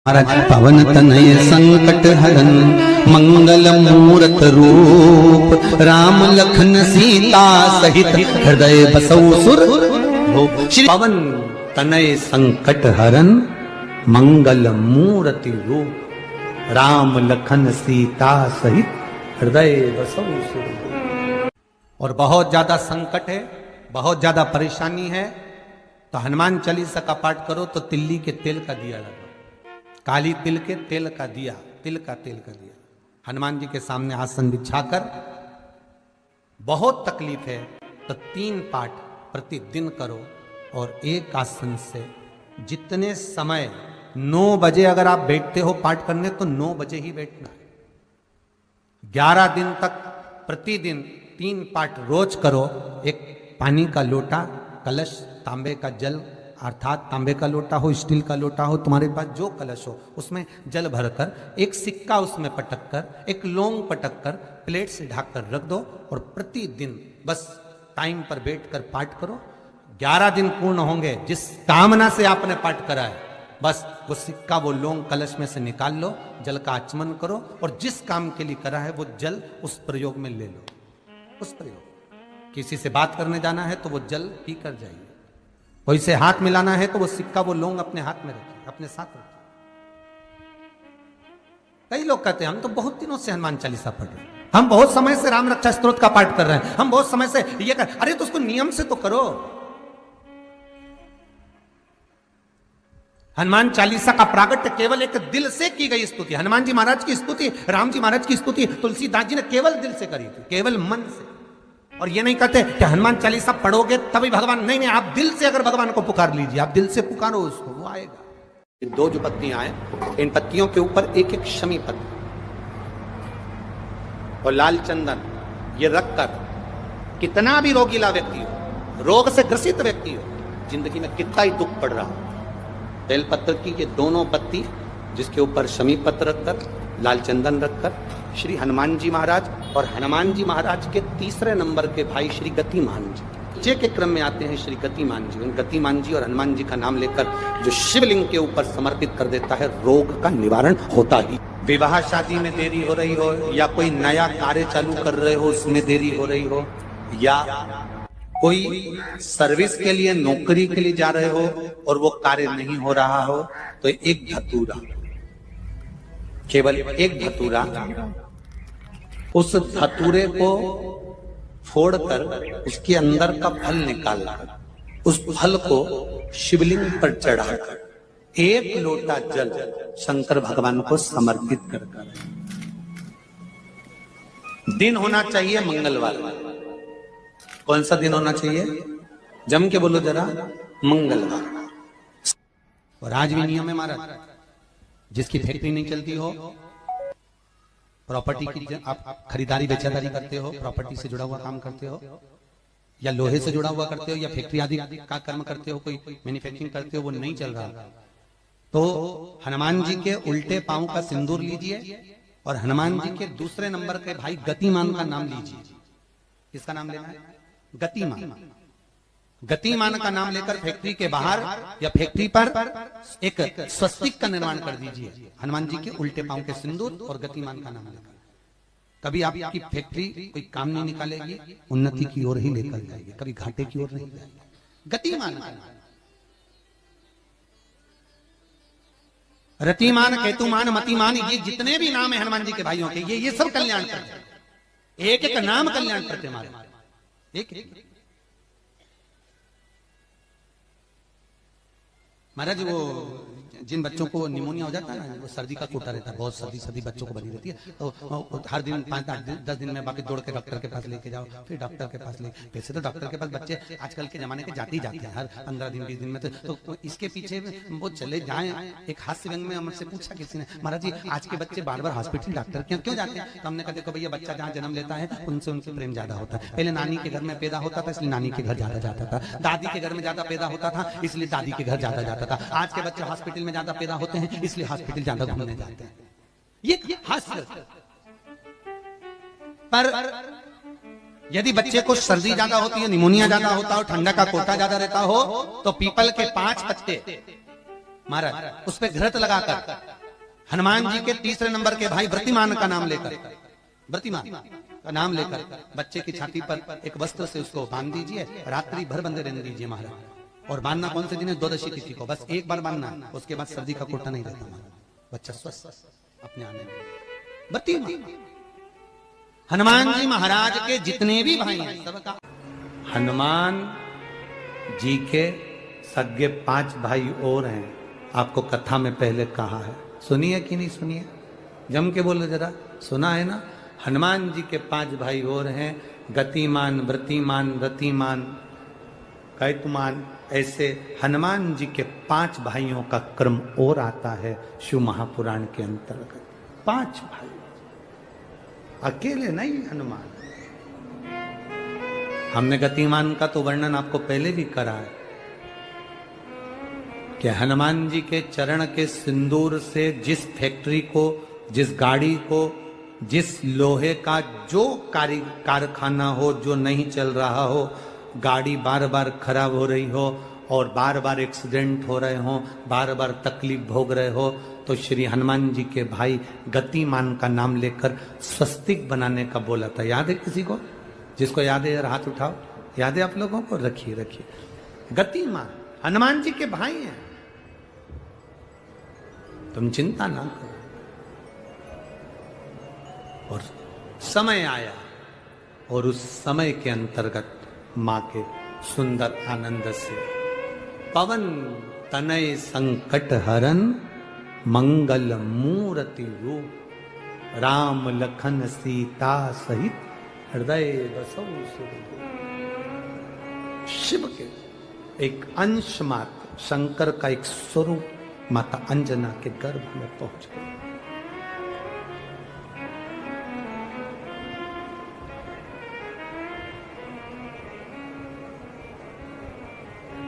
महाराज पवन तनय संकट हरन मंगल मूरत रूप राम लखन सीता सहित हृदय बसौ सुर श्री पवन तनय संकट हरन मंगल मूरति रूप राम लखन सीता सहित हृदय बसौ सुर। और बहुत ज्यादा संकट है, बहुत ज्यादा परेशानी है तो हनुमान चालीसा का पाठ करो तो तिल्ली के तेल का दिया लगाओ, काली तिल के तेल का दिया, तिल का तेल का दिया हनुमान जी के सामने आसन बिछाकर। बहुत तकलीफ है तो 3 पाठ प्रतिदिन करो और एक आसन से जितने समय 9 बजे अगर आप बैठते हो पाठ करने तो 9 बजे ही बैठना है। 11 दिन तक प्रतिदिन 3 पाठ रोज करो। एक पानी का लोटा, कलश, तांबे का जल अर्थात तांबे का लोटा हो, स्टील का लोटा हो, तुम्हारे पास जो कलश हो उसमें जल भरकर एक सिक्का उसमें पटक कर, एक लौंग पटक कर प्लेट से ढक कर रख दो और प्रतिदिन बस टाइम पर बैठकर पाठ करो। 11 दिन पूर्ण होंगे, जिस कामना से आपने पाठ करा है बस वो सिक्का, वो लौंग कलश में से निकाल लो, जल का आचमन करो और जिस काम के लिए करा है वो जल उस प्रयोग में ले लो। उस प्रयोग किसी से बात करने जाना है तो वो जल पी कर जाइए, कोई से हाथ मिलाना है तो वो सिक्का, वो लौंग अपने हाथ में रखिए, अपने साथ रखिए। कई लोग कहते हैं हम तो बहुत दिनों से हनुमान चालीसा पढ़ रहे हैं, हम बहुत समय से राम रक्षा स्तोत्र का पाठ कर रहे हैं, हम बहुत समय से ये कर, अरे तो उसको नियम से तो करो। हनुमान चालीसा का प्रागट्य केवल एक दिल से की गई स्तुति, हनुमान जी महाराज की स्तुति, राम जी महाराज की स्तुति तुलसीदास जी ने केवल दिल से करी थी, केवल मन से। और ये नहीं कहते कि हनुमान चालीसा पढ़ोगे तभी भगवान, नहीं नहीं, आप दिल से अगर भगवान को पुकार लीजिए, आप दिल से पुकारो उसको, वो आएगा। 2 जो पत्तियां हैं, इन पत्तियों के ऊपर एक एक शमी पत्ती और लाल चंदन ये रखकर कितना भी रोगीला व्यक्ति हो, रोग से ग्रसित व्यक्ति हो, जिंदगी में कितना ही दुख पड़ रहा हो, बेलपत्र की ये दोनों पत्ती जिसके ऊपर शमी पत्र रखकर, लाल चंदन रखकर श्री हनुमान जी महाराज और हनुमान जी महाराज के तीसरे नंबर के भाई श्री गतिमान जी, जे के क्रम में आते हैं श्री गतिमान जी। उन गतिमान जी और हनुमान जी का नाम लेकर जो शिवलिंग के ऊपर समर्पित कर देता है, रोग का निवारण होता ही। विवाह शादी में देरी हो रही हो या कोई नया कार्य चालू कर रहे हो उसमें देरी हो रही हो या कोई सर्विस के लिए, नौकरी के लिए जा रहे हो और वो कार्य नहीं हो रहा हो तो एक धतूरा, केवल एक धतूरा, उस धतूरे को फोड़कर उसके अंदर का फल निकालकर उस फल को शिवलिंग पर चढ़ाकर 1 लोटा जल शंकर भगवान को समर्पित कर, दिन होना चाहिए मंगलवार। कौन सा दिन होना चाहिए? जम के बोलो जरा, मंगलवार। और आज भी नियम है महाराज, जिसकी फैक्ट्री नहीं चलती हो, प्रॉपर्टी की आप खरीदारी बेचादारी करते हो, प्रॉपर्टी से जुड़ा हुआ काम करते हो या लोहे से जुड़ा हुआ करते हो या फैक्ट्री आदि का कर्म करते हो, कोई मैन्युफैक्चरिंग करते हो, वो नहीं चल रहा तो हनुमान जी के उल्टे पांव का सिंदूर लीजिए और हनुमान जी के दूसरे नंबर के भाई गतिमान का नाम लीजिए। किसका नाम लेना है? गतिमान। गतिमान का नाम लेकर फैक्ट्री के बाहर या फैक्ट्री पर एक स्वस्तिक का निर्माण कर दीजिए, हनुमान जी के उल्टे पांव के सिंदूर और गतिमान का नाम लेकर। कभी आपकी फैक्ट्री कोई काम नहीं निकालेगी, उन्नति की ओर ही लेकर जाएगी, कभी घाटे की ओर नहीं जाएगी। गतिमान, रतिमान, केतुमान, मतिमान, ये जितने भी नाम है हनुमान जी के भाइयों के, ये सब कल्याण करते, एक एक नाम कल्याण करते हमारे, एक एक। महाराज वो जिन बच्चों को निमोनिया हो जाता है ना, वो सर्दी का कोटा रहता है, बहुत सर्दी बच्चों को बनी रहती है, तो हर दिन 5-10 दिन में बाकी दौड़ के डॉक्टर के पास लेके जाओ, फिर डॉक्टर के पास ले। वैसे तो डॉक्टर के पास बच्चे आजकल के जमाने के जाते ही जाते हैं, हर 15 दिन 20 दिन में, तो इसके पीछे वो चले जाएं। एक हास्य व्यंग में हमसे पूछा किसी ने, महाराज जी आज के बच्चे बार बार हॉस्पिटल डॉक्टर क्यों जाते हैं? तो हमने कहा देखो भैया, बच्चा जहाँ जन्म लेता है उनसे उनसे प्रेम ज्यादा होता है। पहले नानी के घर में पैदा होता था इसलिए नानी के घर ज्यादा जाता था, दादी के घर में ज्यादा पैदा होता था इसलिए दादी के घर ज्यादा जाता था। आज के बच्चे हॉस्पिटल में ज्यादा पैदा होते हैं इसलिए हॉस्पिटल ज्यादा घूमने जाते हैं। ये हास्य। पर यदि बच्चे को सर्दी ज्यादा होती है, निमोनिया ज्यादा होता हो, ठंडा का कोटा ज्यादा रहता हो, तो पीपल के 5 पत्ते महाराज उस पर घृत लगाकर हनुमान जी के तीसरे नंबर के भाई व्रतिमान का नाम लेकर, व्रतिमान का नाम लेकर बच्चे की छाती पर एक वस्त्र से उसको बांध दीजिए, रात्रि भर बंदे रहने दीजिए महाराज। और बांधना कौन से दिन है? द्वादशी तिथि को, बस एक बार बांधना, उसके बाद सर्दी का कोटा नहीं रहता महाराज, बच्चा स्वस्थ अपने आने में। व्रतिमान हनुमान जी महाराज के जितने भी भाई हैं सबका। हनुमान जी के सगे 5 भाई और हैं, आपको कथा में पहले कहा है, सुनिए कि नहीं सुनिए? जम के बोलो जरा, सुना है ना? हनुमान जी के 5 भाई और हैं, गतिमान, व्रतिमान, रतिमान, कैतुमान, ऐसे हनुमान जी के 5 भाइयों का क्रम और आता है शिव महापुराण के अंतर्गत। 5 भाई, अकेले नहीं हनुमान। हमने गतिमान का तो वर्णन आपको पहले भी करा है कि हनुमान जी के चरण के सिंदूर से जिस फैक्ट्री को, जिस गाड़ी को, जिस लोहे का जो कारखाना हो जो नहीं चल रहा हो, गाड़ी बार बार खराब हो रही हो और बार बार एक्सीडेंट हो रहे हो, बार बार तकलीफ भोग रहे हो, तो श्री हनुमान जी के भाई गतिमान का नाम लेकर स्वस्तिक बनाने का बोला था। याद है किसी को? जिसको याद है यार हाथ उठाओ। याद है आप लोगों को? रखिए रखिए। गतिमान हनुमान जी के भाई हैं, तुम चिंता ना करो। और समय आया और उस समय के अंतर्गत मां के सुंदर आनंद से पवन तनय संकट हरन मंगल मूर्ति रूप राम लखन सीता सहित हृदय बसौ सुरभूप। शिव के एक अंश मात्र, शंकर का एक स्वरूप माता अंजना के गर्भ में पहुंच गए।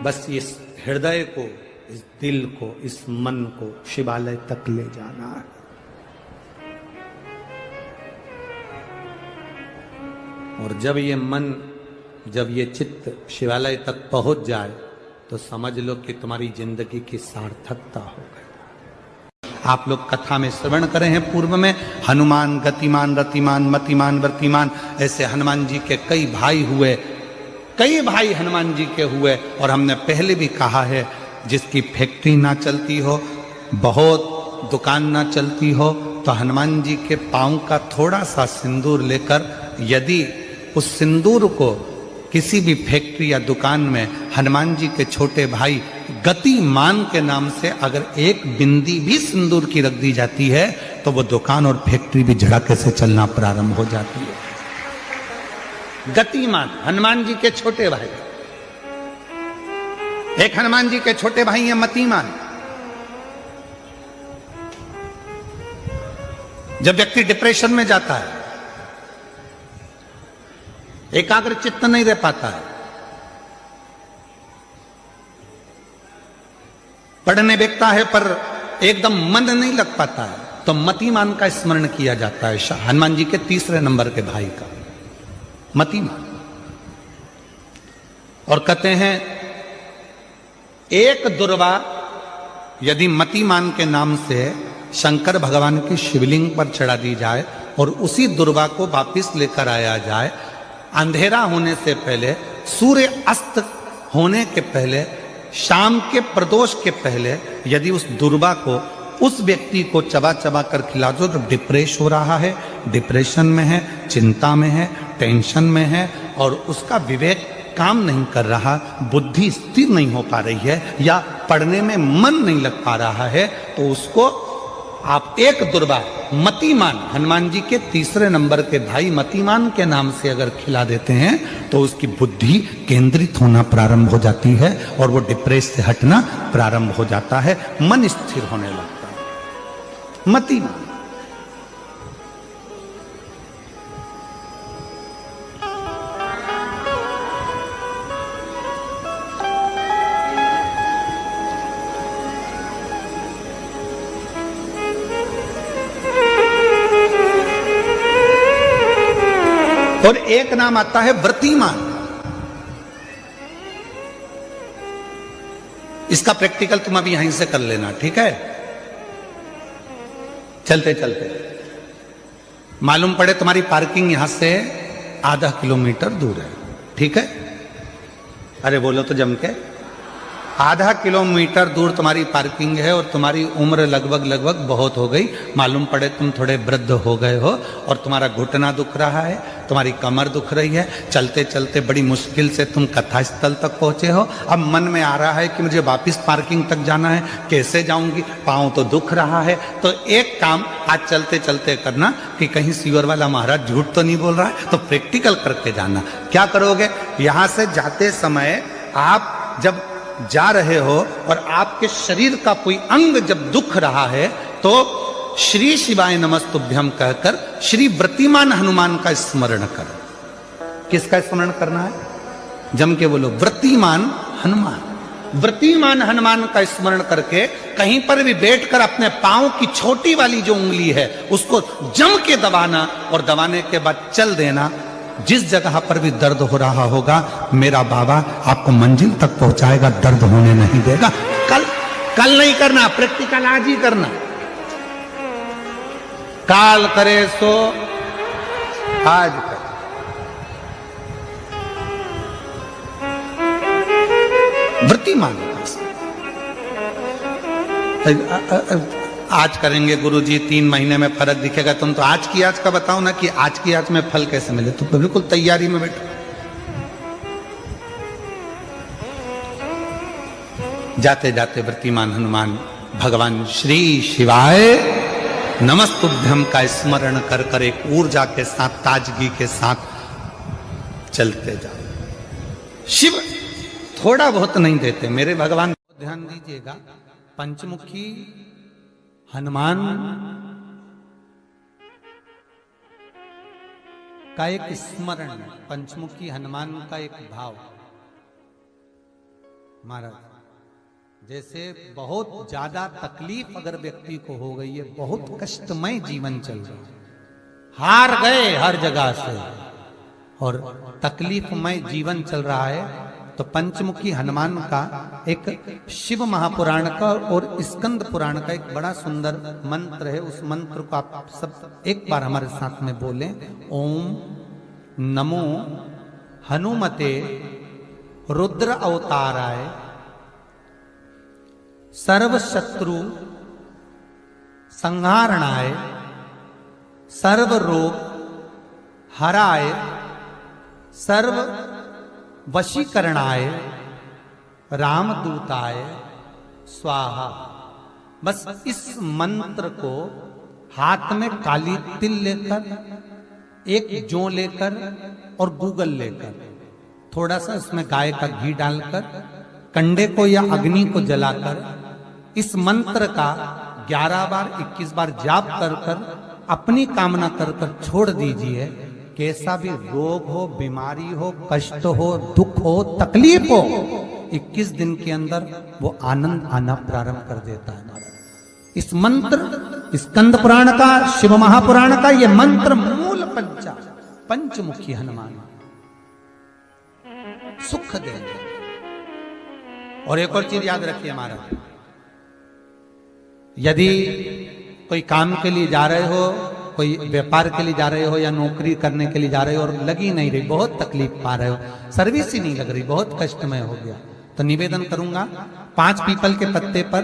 बस इस हृदय को, इस दिल को, इस मन को शिवालय तक ले जाना है। और जब ये मन, जब ये चित्त शिवालय तक पहुंच जाए तो समझ लो कि तुम्हारी जिंदगी की सार्थकता हो गई। आप लोग कथा में श्रवण करे हैं पूर्व में, हनुमान, गतिमान, रतिमान, मतिमान, व्रतिमान, ऐसे हनुमान जी के कई भाई हुए, कई भाई हनुमान जी के हुए। और हमने पहले भी कहा है, जिसकी फैक्ट्री ना चलती हो, बहुत दुकान ना चलती हो, तो हनुमान जी के पांव का थोड़ा सा सिंदूर लेकर यदि उस सिंदूर को किसी भी फैक्ट्री या दुकान में हनुमान जी के छोटे भाई गतिमान के नाम से अगर एक बिंदी भी सिंदूर की रख दी जाती है तो वो दुकान और फैक्ट्री भी झड़के से चलना प्रारंभ हो जाती है। गतिमान हनुमान जी के छोटे भाई, एक हनुमान जी के छोटे भाई हैं मतिमान। जब व्यक्ति डिप्रेशन में जाता है, एकाग्र चित्त नहीं रह पाता है, पढ़ने बैठता है पर एकदम मन नहीं लग पाता है, तो मतिमान का स्मरण किया जाता है, हनुमान जी के तीसरे नंबर के भाई का, मतिमान। और कहते हैं एक दुर्वा यदि मतिमान के नाम से शंकर भगवान की शिवलिंग पर चढ़ा दी जाए और उसी दुर्वा को वापिस लेकर आया जाए, अंधेरा होने से पहले, सूर्य अस्त होने के पहले, शाम के प्रदोष के पहले यदि उस दुर्वा को उस व्यक्ति को चबा चबा कर खिला दो तो डिप्रेस हो रहा है, डिप्रेशन में है, चिंता में है, टेंशन में है और उसका विवेक काम नहीं कर रहा, बुद्धि स्थिर नहीं हो पा रही है या पढ़ने में मन नहीं लग पा रहा है, तो उसको आप एक दुर्वा मतिमान, हनुमान जी के तीसरे नंबर के भाई मतिमान के नाम से अगर खिला देते हैं तो उसकी बुद्धि केंद्रित होना प्रारंभ हो जाती है और वो डिप्रेस से हटना प्रारंभ हो जाता है, मन स्थिर होने लगता है। मतिमान और एक नाम आता है व्रतिमान। इसका प्रैक्टिकल तुम अभी यहीं से कर लेना, ठीक है? चलते चलते मालूम पड़े तुम्हारी पार्किंग यहां से आधा किलोमीटर दूर है, ठीक है? अरे बोलो तो जम के। आधा किलोमीटर दूर तुम्हारी पार्किंग है और तुम्हारी उम्र लगभग बहुत हो गई। मालूम पड़े तुम थोड़े वृद्ध हो गए हो और तुम्हारा घुटना दुख रहा है, तुम्हारी कमर दुख रही है। चलते चलते बड़ी मुश्किल से तुम कथा स्थल तक पहुंचे हो। अब मन में आ रहा है कि मुझे वापस पार्किंग तक जाना है, कैसे जाऊंगी, पाँव तो दुख रहा है। तो एक काम आज चलते चलते करना कि कहीं सीवर वाला महाराज झूठ तो नहीं बोल रहा है, तो प्रैक्टिकल करके जाना। क्या करोगे? यहां से जाते समय आप जब जा रहे हो और आपके शरीर का कोई अंग जब दुख रहा है तो श्री शिवाय नमस्तुभ्यम कहकर श्री व्रतिमान हनुमान का स्मरण करो। किसका स्मरण करना है? जम के बोलो, व्रतिमान हनुमान। व्रतिमान हनुमान का स्मरण करके कहीं पर भी बैठकर अपने पांव की छोटी वाली जो उंगली है उसको जम के दबाना और दबाने के बाद चल देना। जिस जगह पर भी दर्द हो रहा होगा मेरा बाबा आपको मंजिल तक पहुंचाएगा, दर्द होने नहीं देगा। कल नहीं करना, प्रैक्टिकल आज ही करना। काल करे सो आज कर। वृत्तिमान आज करेंगे गुरुजी, 3 महीने में फर्क दिखेगा। तुम तो आज की आज का बताओ ना कि आज की आज में फल कैसे मिले। तुम तो बिल्कुल तैयारी में बैठो। जाते जाते वृत्तिमान हनुमान भगवान श्री शिवाय नमस्तुभ्यम का स्मरण कर कर एक ऊर्जा के साथ, ताजगी के साथ चलते जाओ। शिव थोड़ा बहुत नहीं देते मेरे भगवान। ध्यान दीजिएगा, पंचमुखी हनुमान का एक स्मरण, पंचमुखी हनुमान का एक भाव। महाराज जैसे बहुत ज्यादा तकलीफ अगर व्यक्ति को हो गई है, बहुत कष्टमय जीवन चल रहा है, हार गए हर जगह से और तकलीफमय जीवन चल रहा है, तो पंचमुखी हनुमान का एक शिव महापुराण का और स्कंद पुराण का एक बड़ा सुंदर मंत्र है। उस मंत्र को आप सब एक बार हमारे साथ में बोलें। ओम नमो हनुमते रुद्र अवताराय सर्व शत्रु संहारणाय सर्व रोग हराय सर्व वशीकरणाय रामदूताय स्वाहा। बस इस मंत्र को हाथ में काली तिल लेकर, एक जौ लेकर और गूगल लेकर, थोड़ा सा इसमें गाय का घी डालकर, कंडे को या अग्नि को जलाकर इस मंत्र का 11 बार 21 बार जाप कर कर अपनी कामना कर कर छोड़ दीजिए। कैसा भी रोग हो, बीमारी हो, कष्ट हो, दुख हो, तकलीफ हो, 21 दिन के अंदर वो आनंद आना प्रारंभ कर देता है। इस मंत्र स्कंद पुराण का, शिव महापुराण का ये मंत्र मूल पंचमुखी हनुमान सुख देंगे। और एक और चीज याद रखिए महाराज, यदि कोई काम के लिए जा रहे हो, कोई व्यापार के लिए जा रहे हो या नौकरी करने के लिए जा रहे हो और लगी नहीं रही, बहुत तकलीफ पा रहे हो, सर्विस ही नहीं लग रही, बहुत कष्टमय हो गया, तो निवेदन करूंगा 5 पीपल के पत्ते पर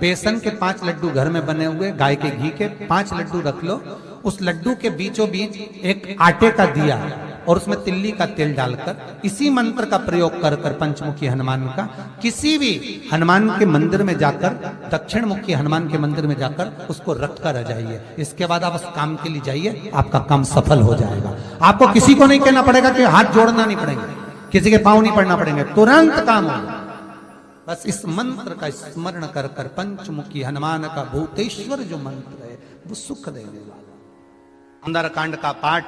बेसन के 5 लड्डू घर में बने हुए, गाय के घी के 5 लड्डू रख लो। उस लड्डू के बीचों बीच एक आटे का दिया और उसमें तिल्ली का तेल डालकर इसी मंत्र का प्रयोग कर कर पंचमुखी हनुमान का किसी भी हनुमान के मंदिर में जाकर, दक्षिण मुखी हनुमान के मंदिर में जाकर उसको रख कर आ जाइए। इसके बाद आप उस काम के लिए जाइए, आपका काम सफल हो जाएगा। आपको किसी को नहीं कहना पड़ेगा कि हाथ जोड़ना नहीं पड़ेंगे, किसी के पांव नहीं पड़ना पड़ेंगे, तुरंत काम होगा। बस इस मंत्र का स्मरण कर कर पंचमुखी हनुमान का भूतेश्वर जो मंत्र है वो सुख देने वाला। सुंदरकांड का पाठ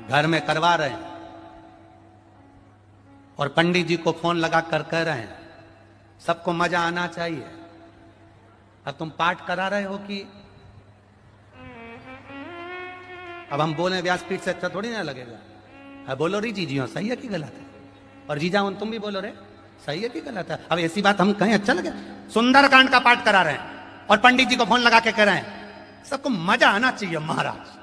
घर में करवा रहे हैं और पंडित जी को फोन लगा कर कह रहे हैं सबको मजा आना चाहिए। अब तुम पाठ करा रहे हो कि अब हम बोले व्यासपीठ से अच्छा थोड़ी ना लगेगा। अब बोलो री जीजियो सही है कि गलत है, और जीजा तुम भी बोलो रे सही है कि गलत है। अब ऐसी बात हम कहें अच्छा लगे? सुंदरकांड का पाठ करा रहे हैं और पंडित जी को फोन लगा के कह रहे हैं सबको मजा आना चाहिए महाराज।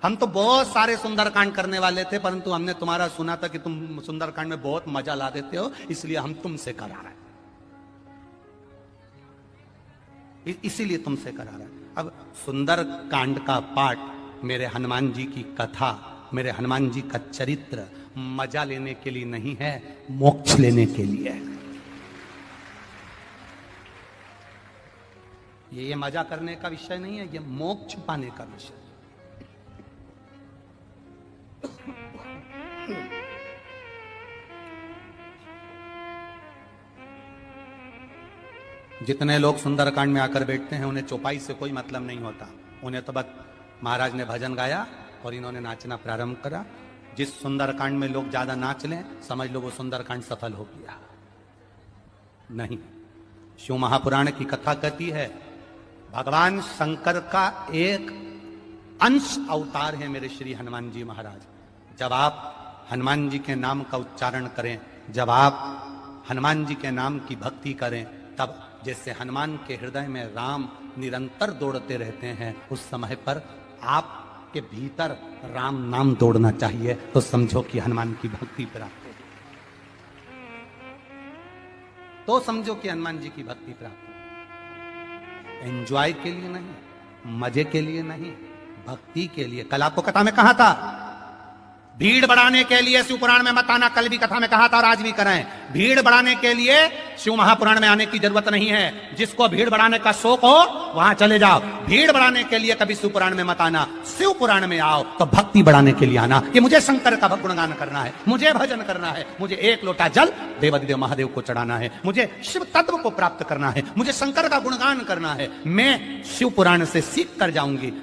हम तो बहुत सारे सुंदरकांड करने वाले थे, परंतु हमने तुम्हारा सुना था कि तुम सुंदरकांड में बहुत मजा ला देते हो, इसलिए हम तुमसे करा रहे हैं, इसीलिए तुमसे करा रहे हैं। अब सुंदरकांड का पाठ मेरे हनुमान जी की कथा, मेरे हनुमान जी का चरित्र मजा लेने के लिए नहीं है, मोक्ष लेने के लिए है। ये मजा करने का विषय नहीं है, ये मोक्ष पाने का विषय। जितने लोग सुंदरकांड में आकर बैठते हैं उन्हें चौपाई से कोई मतलब नहीं होता, उन्हें तो बस महाराज ने भजन गाया और इन्होंने नाचना प्रारंभ करा। जिस सुंदरकांड में लोग ज्यादा नाच लें, समझ लो वो सुंदरकांड सफल हो गया। नहीं, शिव महापुराण की कथा कहती है भगवान शंकर का एक अंश अवतार है मेरे श्री हनुमान जी महाराज। जब आप हनुमान जी के नाम का उच्चारण करें, जब आप हनुमान जी के नाम की भक्ति करें, तब जैसे हनुमान के हृदय में राम निरंतर दौड़ते रहते हैं, उस समय पर आपके भीतर राम नाम दौड़ना चाहिए, तो समझो कि हनुमान की भक्ति प्राप्त होगी, तो समझो कि हनुमान जी की भक्ति प्राप्त होगी। एंजॉय के लिए नहीं, मजे के लिए नहीं, भक्ति के लिए। कल आपको कथा में कहा था, भीड़ बढ़ाने के लिए शिव पुराण में मत आना, कल भी कथा में कहा था और आज भी कराएं। भीड़ बढ़ाने के लिए शिव महापुराण में आने की जरूरत नहीं है। जिसको भीड़ बढ़ाने का शौक हो वहां चले जाओ। भीड़ बढ़ाने के लिए कभी शिव पुराण में मत आना, शिव पुराण में आओ तो भक्ति बढ़ाने के लिए आना कि मुझे शंकर का गुणगान करना है, मुझे भजन करना है, मुझे एक लोटा जल देवादिदेव महादेव को चढ़ाना है, मुझे शिव तत्व को प्राप्त करना है, मुझे शंकर का गुणगान करना है। मैं शिव पुराण से सीख कर जाऊंगी।